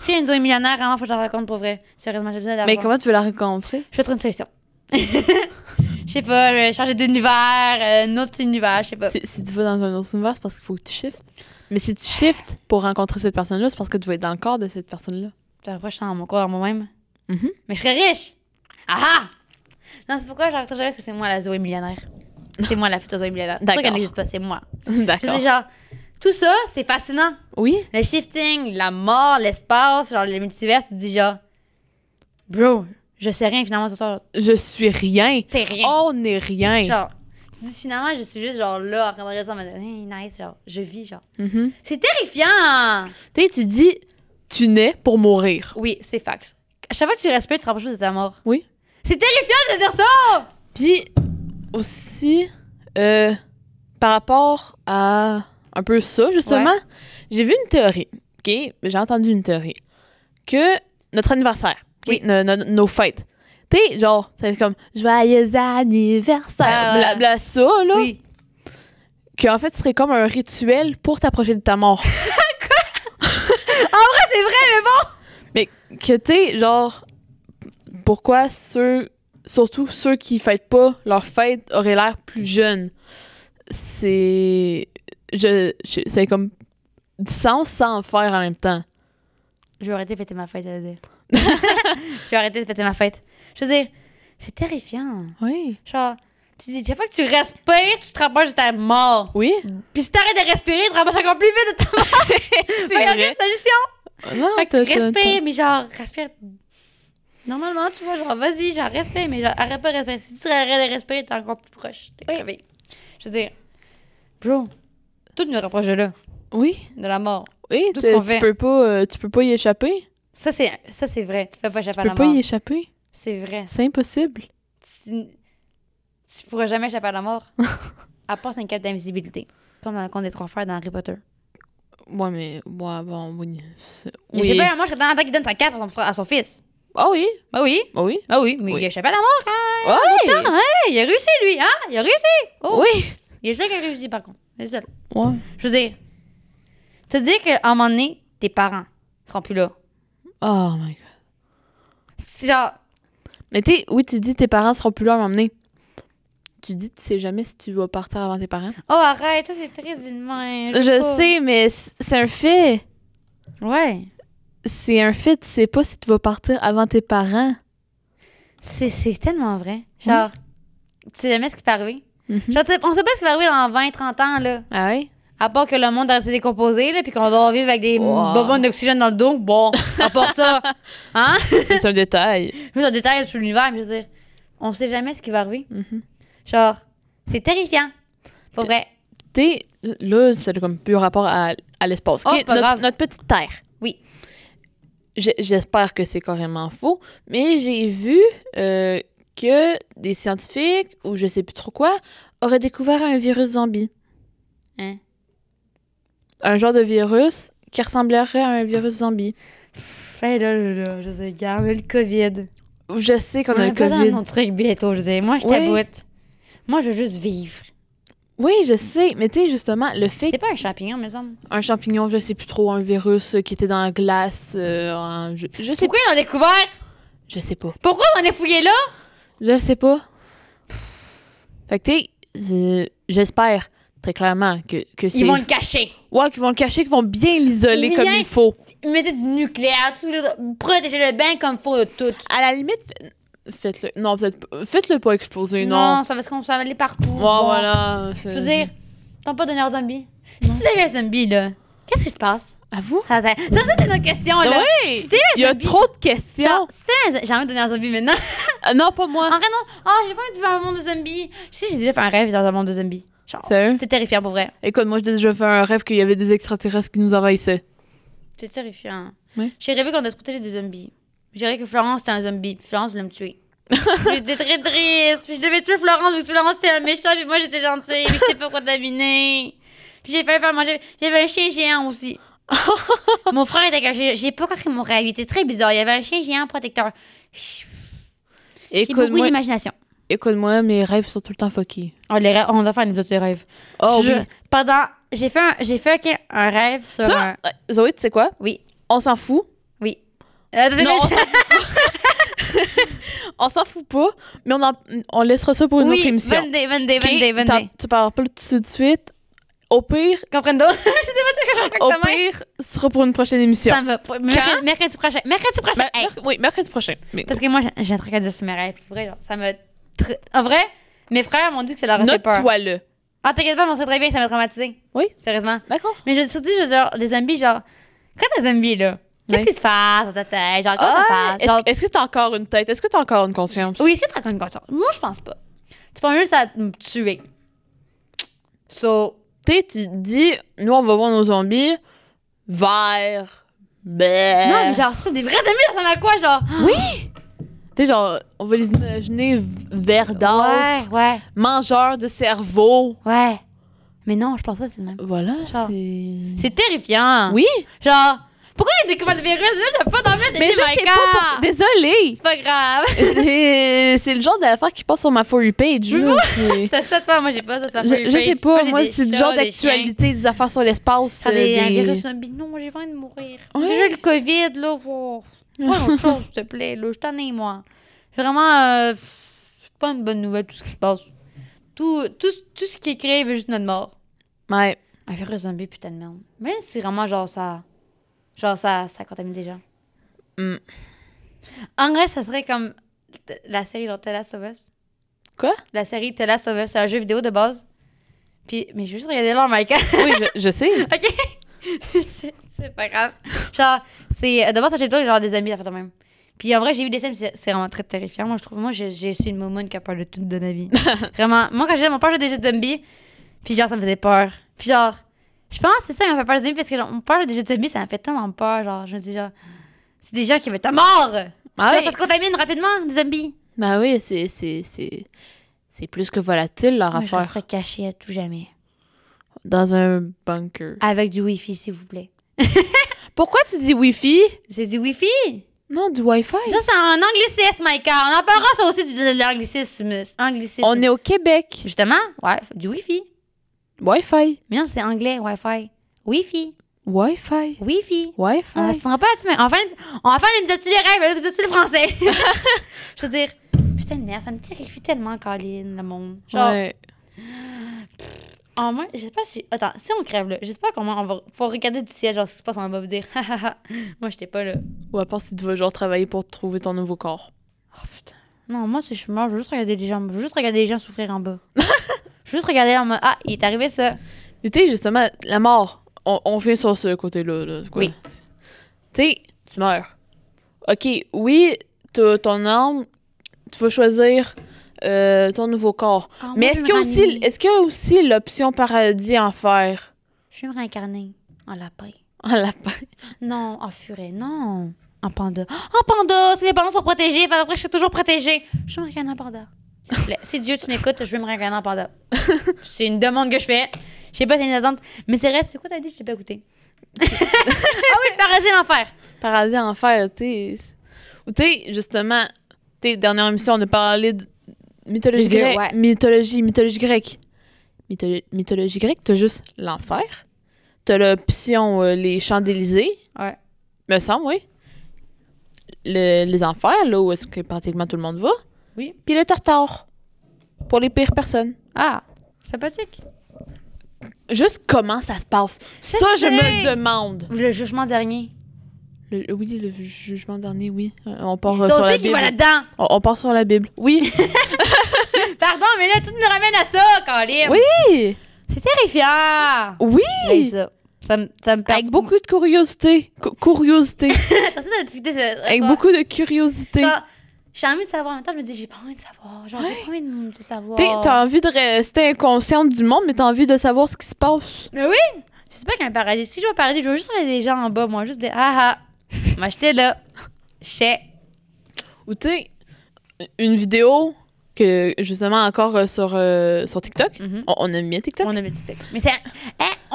Si il y a une Zoé millionnaire, vraiment, faut que je la raconte pour vrai. Sérieusement, j'ai besoin d'argent. Mais comment tu veux la rencontrer? Je vais trouver une solution. Je sais pas, je vais changer d'univers, un autre univers, je sais pas. Si tu vas dans un autre univers, c'est parce qu'il faut que tu shiftes. Mais si tu shiftes pour rencontrer cette personne-là, c'est parce que tu vas être dans le corps de cette personne-là. Après, je suis dans mon corps, dans moi-même. Mais je serais riche! Ah! Non, c'est pourquoi j'arrête jamais parce que c'est moi la Zoé millionnaire. C'est moi la future Zoé millionnaire. C'est sûr qu'elle n'existe pas, c'est moi. D'accord. C'est genre, tout ça, c'est fascinant. Oui. Le shifting, la mort, l'espace, genre le multivers, tu te dis genre, bro, je sais rien finalement sur toi. Je suis rien. T'es rien. On n'est rien. Genre, tu te dis finalement, je suis juste genre là, en train de regarder ça, en mode, hey, nice, genre, je vis, genre. C'est terrifiant! Tu sais, tu dis, tu nais pour mourir. Oui, c'est fact. À chaque fois que tu respires, tu te rapproches de ta mort. Oui. C'est terrifiant de dire ça! Puis, aussi, par rapport à un peu ça, justement, j'ai vu une théorie, OK? J'ai entendu une théorie, que notre anniversaire, okay? Nos fêtes, tu sais, genre, ça fait comme « Joyeux anniversaire », blabla ça, là. Oui. Qu'en fait, ce serait comme un rituel pour t'approcher de ta mort. Quoi? En vrai, c'est vrai, mais bon! Mais que, tu sais, genre, pourquoi surtout ceux qui fêtent pas leur fête auraient l'air plus jeunes? C'est comme du sens sans en faire en même temps. Je vais arrêter de fêter ma fête, ça veut dire. Je vais arrêter de fêter ma fête. Je veux dire, c'est terrifiant. Oui. Genre, tu dis, chaque fois que tu respires, tu te rapproches de ta mort. Oui. Puis si t'arrêtes de respirer, tu te rapproches encore plus vite de ta mort. C'est vrai. Il y a une solution. Non, fait que respire, mais genre, respire. Normalement, tu vois, genre, vas-y, genre, respire, mais genre, arrête pas de respirer. Si tu arrêtes de respirer, t'es encore plus proche. T'es crevé. Je veux dire, bro, tout nous rapproche de là. Oui. De la mort. Oui, tu peux pas y échapper. Ça, c'est vrai. Tu peux pas échapper à la mort. Tu peux pas y échapper. C'est vrai. C'est impossible. Tu pourras jamais échapper à la mort. À part c'est une cape d'invisibilité. Comme dans le conte des trois frères dans Harry Potter. Ouais, mais... Ouais, bon, oui. Mais je sais pas, moi, je serais dans la qu'il donne sa cape à son fils. Ah oui? Bah oui. Ah oui? Ah oui, mais il a échappé à la mort quand Ouais! même. Hey, il a réussi, lui, hein? Il a réussi! Oh! Oui! Il est seul qui a réussi, par contre. C'est seul. Ouais. Je veux dire, te dire qu'à un moment donné, tes parents seront plus là. Oh my God. C'est genre... Mais oui, tu dis tes parents seront plus là à m'emmener. Tu dis tu sais jamais si tu vas partir avant tes parents. Oh, arrête, ça, c'est triste d'une main. Je sais, mais c'est un fait. Ouais. C'est un fait, tu sais pas si tu vas partir avant tes parents. C'est tellement vrai. Genre, tu sais jamais ce qui peut arriver. Mm-hmm. Genre, on sait pas ce qui va arriver dans 20-30 ans, là. Ah oui? À part que le monde a été décomposé, là, puis qu'on doit vivre avec des bonbonnes d'oxygène dans le dos. Bon, à part ça. Hein? C'est un détail. Juste un détail sur l'univers, mais je veux dire, on sait jamais ce qui va arriver. Mm-hmm. Genre, c'est terrifiant. Pour vrai. Là, c'est comme plus rapport à l'espace. Oh, pas grave. Notre petite Terre. Oui. J'espère que c'est carrément faux, mais j'ai vu que des scientifiques, ou je sais plus trop quoi, auraient découvert un virus zombie. Hein? Un genre de virus qui ressemblerait à un virus zombie. Fait là, je sais, regarde le COVID. Je sais qu'on a le pas dans COVID. mon truc bientôt, je sais. Moi, je t'aboute. Moi, je veux juste vivre. Oui, je sais, mais tu sais, justement, le fait C'est pas un champignon, mais ça me... un champignon, je sais plus trop, un virus qui était dans la glace, je sais Pourquoi ils l'ont découvert? Je sais pas. Pourquoi on est fouillé là? Je sais pas. Fait que tu sais, j'espère très clairement que c'est... Ils vont le cacher. Ouais, qu'ils vont le cacher, qu'ils vont bien l'isoler comme il faut. Mettez du nucléaire, protégez le bien comme il faut de tout. À la limite, faites-le. Non, peut-être pas. Faites-le pas exploser, non. Non, ça va aller partout. Ouais, voilà. Je veux dire, t'as pas donné un zombie. Si tu avais un zombie, là, qu'est-ce qui se passe? À vous? Ça c'est une autre question, là. Oui! Si t'avais un Il y a zombie, trop de questions. genre, j'ai envie de donner un zombie maintenant. Non, pas moi. En vrai, non. Ah, j'ai pas envie de vivre dans un monde de zombies. Je sais, j'ai déjà fait un rêve dans un monde de zombies. Genre, Sérieux? c'est terrifiant pour vrai. Écoute, moi, j'ai déjà fait un rêve qu'il y avait des extraterrestres qui nous envahissaient. C'est terrifiant. Oui. J'ai rêvé qu'on devait se protéger des zombies. J'ai rêvé que Florence était un zombie. Puis Florence voulait me tuer. J'étais très triste. Puis je devais tuer Florence parce que Florence était un méchant. Puis moi j'étais gentille. Puis j'étais pas contaminée. Puis j'ai failli faire manger. Il y avait un chien géant aussi. Mon frère était caché. J'ai pas compris mon rêve. Il était très bizarre. Il y avait un chien géant protecteur. J'ai beaucoup d'imagination. Écoute-moi, mes rêves sont tout le temps fuckés. Oh, les rêves, on doit faire une épisode sur les rêves. Oh oui. J'ai fait un rêve sur ça, Zoé, tu sais quoi? Oui. On s'en fout. Oui. Non, on s'en fout pas, mais on laissera ça pour une autre émission. Oui, 22. Tu parles pas tout de suite. Au pire... Comprendo. Je sais pas Au pire, ce sera pour une prochaine émission. Ça me va. Mercredi prochain. Oui, mercredi prochain. Mais... Parce que moi, j'ai un truc à dire sur mes rêves. Pour vrai, genre, ça me... En vrai, mes frères m'ont dit que ça leur a fait peur. Note-toi-le. Ah, t'inquiète pas, on sait très bien que ça m'a traumatisé. Oui. Sérieusement. D'accord. Mais je te dis, genre, les zombies, genre... Quand t'es zombie, là, qu'est-ce qui se passe dans ta tête? Genre, comment ça passe? Genre... Est-ce que t'as encore une tête? Est-ce que t'as encore une conscience? Oui, est-ce que t'as encore une conscience? Moi, je pense pas. Tu penses juste à me tuer. So... Tu dis, nous, on va voir nos zombies verts. Non, mais genre, c'est des vrais zombies, ça ressemble à quoi, genre? Oui! Tu sais, genre, on va les imaginer verdâtres. Ouais. Mangeurs de cerveau. Ouais. Mais non, je pense pas que c'est le même. Voilà, genre, c'est... C'est terrifiant. Oui! Genre, pourquoi ils découvrent le virus? Là, je vais pas dormir, c'est mais je sais pas. Désolée! C'est pas grave. C'est le genre d'affaire qui passe sur ma For You page. T'as ça, toi? Moi, j'ai pas ça sur ma For You page. Je sais pas. Moi, c'est du genre des d'actualité, des affaires sur l'espace. Un virus zombie. Non, moi, j'ai envie de mourir. Ouais. Déjà, le COVID, là. Wow. Pas autre chose, s'il te plaît. Là, je t'en ai, moi. Vraiment, c'est pas une bonne nouvelle, tout ce qui se passe. Tout ce qui est créé veut juste notre mort. Ouais. Un virus zombie, putain de merde. Mais c'est vraiment genre ça. Genre ça contamine des gens. Mm. En vrai, ça serait comme la série The Last of Us. Quoi? La série The Last of Us, c'est un jeu vidéo de base. Puis, mais je vais juste regarder là, Mike. Oui, je sais. OK. c'est pas grave. Genre, c'est de base, un jeu vidéo, genre des amis, ça fait de même. Puis en vrai, j'ai vu des scènes, c'est vraiment très terrifiant. Moi, je trouve, j'ai su une momoune qui a peur de tout de la vie. Vraiment. Moi, quand j'étais mon père, j'ai des jeux de zombies. Puis genre, ça me faisait peur. Puis genre, je pense que c'est ça qui m'a fait peur des zombies parce que genre, mon peur des jeux de zombies, ça m'a fait tellement peur. Genre, je me dis genre, c'est des gens qui veulent ta mort. Ah genre, oui. ça se contamine rapidement, des zombies. Ben oui, c'est plus que volatile leur Moi, affaire. je resterais cachée à tout jamais. Dans un bunker. Avec du Wi-Fi, s'il vous plaît. Pourquoi tu dis Wi-Fi? C'est du Wi-Fi? Non, du Wi-Fi. Ça, c'est un anglicisme, Maïka. On en parlera ça aussi de l'anglicisme. On est au Québec. Justement, ouais, du Wi-Fi. Wi-Fi. Mais non, c'est anglais, Wi-Fi. Wi-Fi. Wi-Fi. Wi-Fi. Wi-Fi. On ne pas, enfin, on va faire les études les rêves, les études le français. Je veux dire, putain de merde, ça me terrifie tellement, Colin, le monde. Genre, Ouais. En moins, je sais pas si. Attends, si on crève là, je sais pas comment on va. Faut regarder du ciel, genre ce qui se passe en bas, vous dire, moi j'étais pas là. Ou à part si tu vas genre travailler pour trouver ton nouveau corps. Oh putain. Non, moi si je suis mort, je veux juste regarder les gens. Je veux juste regarder les gens souffrir en bas. Je veux juste regarder en mode, ah, il est arrivé ça. Tu sais, justement, la mort, on vient sur ce côté-là. Là, quoi. Oui. Tu sais, tu meurs. Ok, oui, ton âme, tu vas choisir ton nouveau corps. Oh, mais moi, est-ce qu'il y a aussi l'option paradis enfer? Je vais me réincarner en lapin. En lapin. Non, en furet, non. En panda. En panda! Si les pandas sont protégés, après je serai toujours protégée. Je vais me réincarner en panda. S'il te plaît. Si Dieu, tu m'écoutes, je vais me réincarner en panda. C'est une demande que je fais. Je sais pas si c'est une attente. Mais c'est vrai, c'est quoi t'as dit? Je t'ai pas écouté. Ah oui, le paradis et l'enfer. Paradis enfer, tu sais. Ou tu sais, justement, tu sais, dernière émission, on a parlé de mythologie grecque. Ouais. Mythologie grecque. Mythologie grecque, t'as juste l'enfer. T'as l'option les Champs-Élysées. Ouais. Me semble, oui. Les enfers, là où est-ce que pratiquement tout le monde va. Oui. Puis le Tartare. Pour les pires personnes. Ah, sympathique. Juste comment ça se passe. Ça, je me le demande. Le jugement dernier. Oui, le jugement dernier, oui. On part C'est sur aussi la qui Bible. va là-dedans. On part sur la Bible. Oui. Pardon, mais là, tout nous ramène à ça, Colin. Oui. C'est terrifiant. Oui. Hey, ça me perd. Avec beaucoup de curiosité. Curiosité. T'as ça d'activité, Avec beaucoup de curiosité. Genre, j'ai envie de savoir. En même temps, je me dis, j'ai pas envie de savoir. Genre, j'ai pas envie de savoir. T'as envie de rester inconsciente du monde, mais t'as envie de savoir ce qui se passe. Mais oui. Je sais pas qu'un paradis. Si je vais au paradis, je veux juste regarder les gens en bas, moi. Juste des ah ah. Moi, j'étais là. J'étais. Ou tu sais, une vidéo que, justement, encore sur TikTok. Mhm. On aime bien TikTok. On aime TikTok. Mais c'est.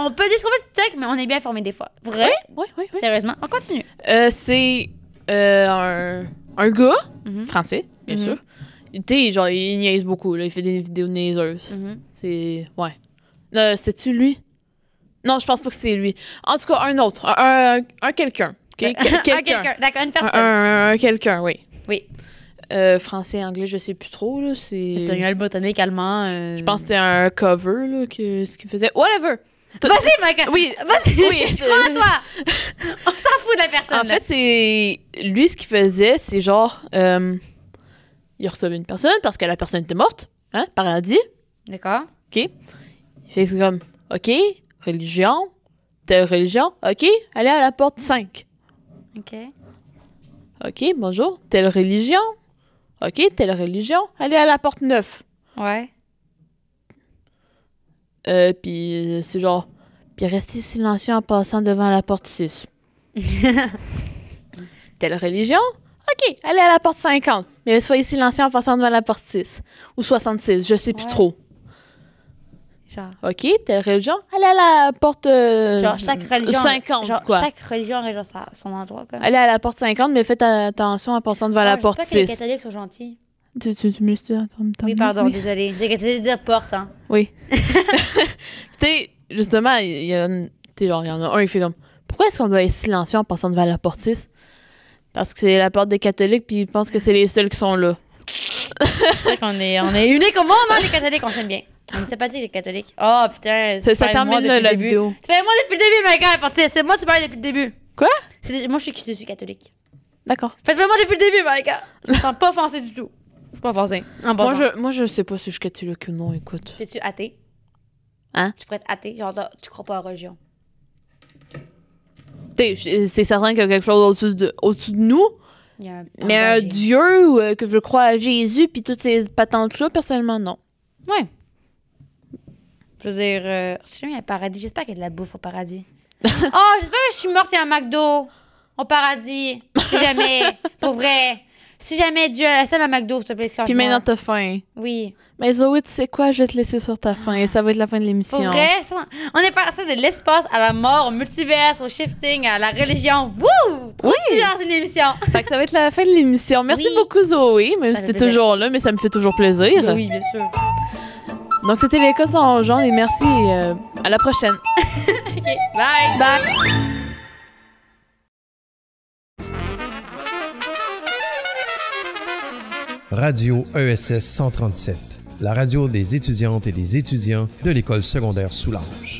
On peut dire ce qu'on veut de TikTok, mais on est bien informé des fois. Vrai? Oui. Sérieusement. On continue. C'est un gars, Mhm. français, bien Mhm. sûr. Tu sais, genre, il niaise beaucoup, là. Il fait des vidéos niaiseuses. Mhm. C'est... Ouais. C'était-tu lui? Non, je pense pas que c'est lui. En tout cas, un autre. Un quelqu'un. OK? Quelqu'un. D'accord, une personne. Un quelqu'un, oui. Oui. Français, anglais, je sais plus trop, là. C'est... Espagnol, botanique, allemand. Je pense que c'était un cover, là, ce qu'il faisait. Whatever! Vas-y, Mike. Oui. Vas-y. Oui. Crois-toi. On s'en fout de la personne. En fait, c'est... Lui, ce qu'il faisait, c'est genre... il recevait une personne parce que la personne était morte. Hein? Paradis. D'accord. OK? Il fait que c'est comme... OK, religion. Telle religion. OK, allez à la porte 5. OK. OK, bonjour. Telle religion. OK, telle religion. Allez à la porte 9. Ouais. Puis c'est genre... Puis restez silencieux en passant devant la porte 6. Telle religion? OK, allez à la porte 50. Mais soyez silencieux en passant devant la porte 6. Ou 66, je sais plus Ouais. trop. Genre. OK, telle religion? Allez à la porte... Genre, chaque religion. 50, genre, quoi. Chaque religion a genre son endroit, comme. Allez à la porte 50, mais faites attention en passant devant la porte J'espère que les 6. catholiques sont gentils. Tu me laisses entendre? Oui, pardon, Oui. désolée. C'est que tu veux dire porte, hein. Oui. Tu sais, justement, il y en a un qui fait comme... Pourquoi est-ce qu'on doit être silencieux en passant devant la porte 6? Parce que c'est la porte des catholiques, puis ils pensent que c'est les seuls qui sont là. C'est vrai qu'on est unique au monde, hein, les catholiques, on s'aime bien. On est sympathiques, les catholiques. Oh, putain. Ça termine là, la vidéo. Tu fais moi depuis le début, my gars. C'est moi, tu parles depuis le début. Quoi? Moi, je suis catholique. D'accord. Faites-moi depuis le début, my gars. Je me sens pas offensée du tout. Je suis pas offensée. En Moi, je sais pas si je suis catholique ou non, écoute. T'es-tu athée? Hein? Tu pourrais être athée? Genre, tu crois pas à la religion? Tu sais, c'est certain qu'il y a quelque chose au-dessus de nous, Il y a mais un danger. Dieu, que je crois à Jésus, puis toutes ces patentes-là, personnellement, non. Ouais. Je veux dire, si jamais il y a un paradis, j'espère qu'il y a de la bouffe au paradis. Oh, j'espère que je suis morte, il y a un McDo au paradis. Si jamais, pour vrai. Si jamais Dieu a la McDo, s'il te plaît, Puis maintenant, t'as faim. Oui. Mais Zoé, tu sais quoi? Je vais te laisser sur ta faim et ça va être la fin de l'émission. Pour vrai, on est passé de l'espace à la mort, au multiverse, au shifting, à la religion. Wouh! Trop genre, c'est une émission. Fait que ça va être la fin de l'émission. Merci beaucoup, Zoé, même si t'es toujours là, mais ça me fait toujours plaisir. Oui, bien sûr. Donc, c'était les cas sans genre et merci et à la prochaine. OK, bye! Bye! Radio ESS 137, la radio des étudiantes et des étudiants de l'école secondaire Soulages.